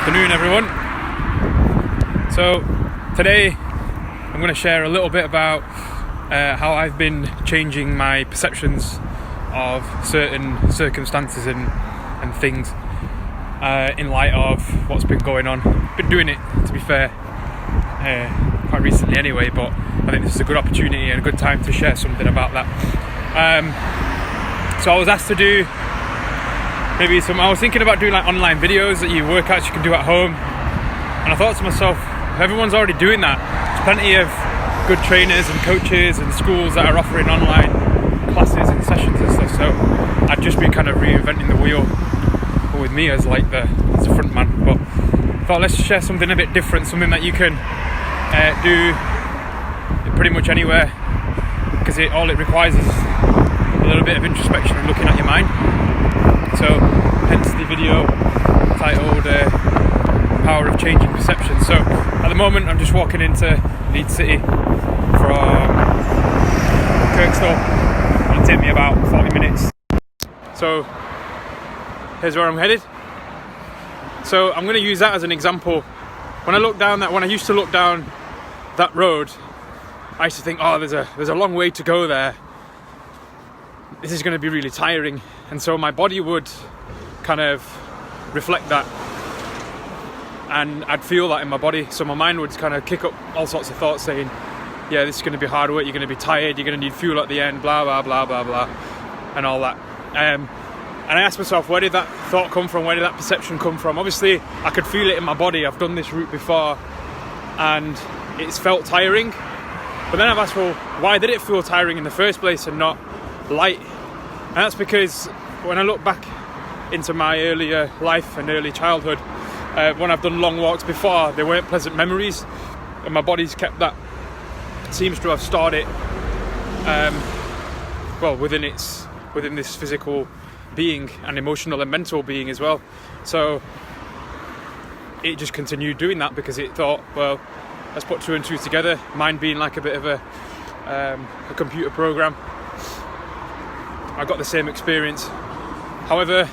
afternoon, everyone. So today I'm going to share a little bit about how I've been changing my perceptions of certain circumstances and things in light of what's been going on. Been doing it, to be fair, quite recently anyway, but I think this is a good opportunity and a good time to share something about that. So I was asked to do I was thinking about doing like online videos that workouts you can do at home, and I thought to myself, everyone's already doing that. There's plenty of good trainers and coaches and schools that are offering online classes and sessions and stuff, so I'd just be kind of reinventing the wheel, but with me as the front man. But I thought, let's share something a bit different, something that you can do pretty much anywhere, because all it requires is a little bit of introspection and looking at your mind. So hence the video titled Power of Changing Perception. So at the moment I'm just walking into Leeds City from Kirkstall. It'll take me about 40 minutes. So here's where I'm headed. So I'm going to use that as an example. When I used to look down that road, I used to think, oh, there's a long way to go there. This is going to be really tiring. And so my body would kind of reflect that, and I'd feel that in my body. So my mind would kind of kick up all sorts of thoughts saying, yeah, this is going to be hard work, you're going to be tired, you're going to need fuel at the end, blah, blah, blah, blah, blah, and all that. And I asked myself, where did that thought come from? Where did that perception come from? Obviously, I could feel it in my body. I've done this route before, and it's felt tiring. But then I've asked, well, why did it feel tiring in the first place and not light? And that's because when I look back into my earlier life and early childhood, when I've done long walks before, they weren't pleasant memories, and my body's kept that. It seems to have stored it within this physical being and emotional and mental being as well. So it just continued doing that because it thought, well, let's put two and two together. Mine being like a bit of a computer program. I got the same experience. However,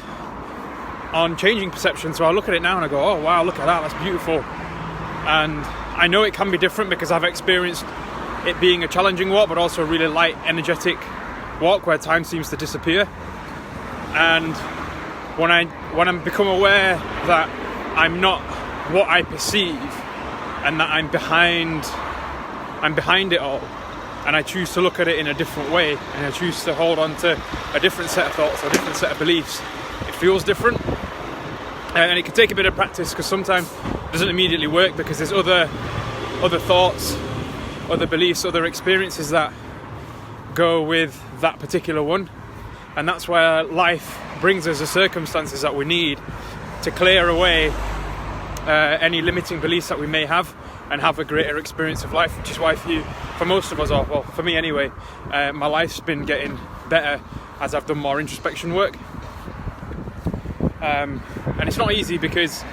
on changing perception, so I look at it now and I go, oh wow, look at that, that's beautiful. And I know it can be different because I've experienced it being a challenging walk, but also a really light, energetic walk where time seems to disappear. And when I become aware that I'm not what I perceive, and that I'm behind it all, and I choose to look at it in a different way, and I choose to hold on to a different set of thoughts or a different set of beliefs, it feels different. And it can take a bit of practice, because sometimes it doesn't immediately work because there's other thoughts, other beliefs, other experiences that go with that particular one. And that's where life brings us the circumstances that we need to clear away any limiting beliefs that we may have and have a greater experience of life, which is why for most of us, or well, for me anyway, my life's been getting better as I've done more introspection work. And it's not easy because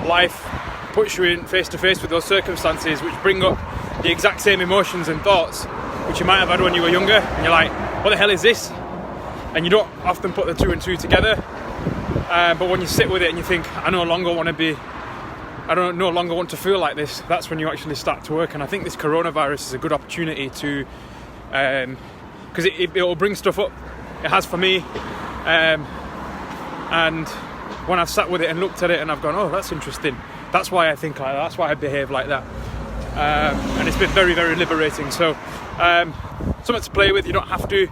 life puts you in face to face with those circumstances which bring up the exact same emotions and thoughts which you might have had when you were younger, and you're like, what the hell is this? And you don't often put the two and two together. But when you sit with it and you think, I no longer want to feel like this, that's when you actually start to work. And I think this coronavirus is a good opportunity to, because it will bring stuff up. It has for me. And when I've sat with it and looked at it and I've gone, oh, that's interesting. That's why I think like that. That's why I behave like that. And it's been very, very liberating. So something to play with. You don't have to.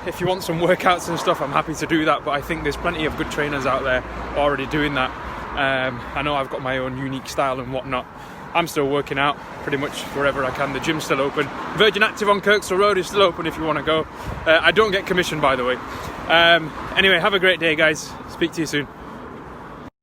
If you want some workouts and stuff, I'm happy to do that. But I think there's plenty of good trainers out there already doing that. I know I've got my own unique style and whatnot. I'm still working out pretty much wherever I can. The gym's still open. Virgin Active on Kirkstall Road is still open if you want to go. I don't get commission, by the way. Anyway, have a great day, guys. Speak to you soon.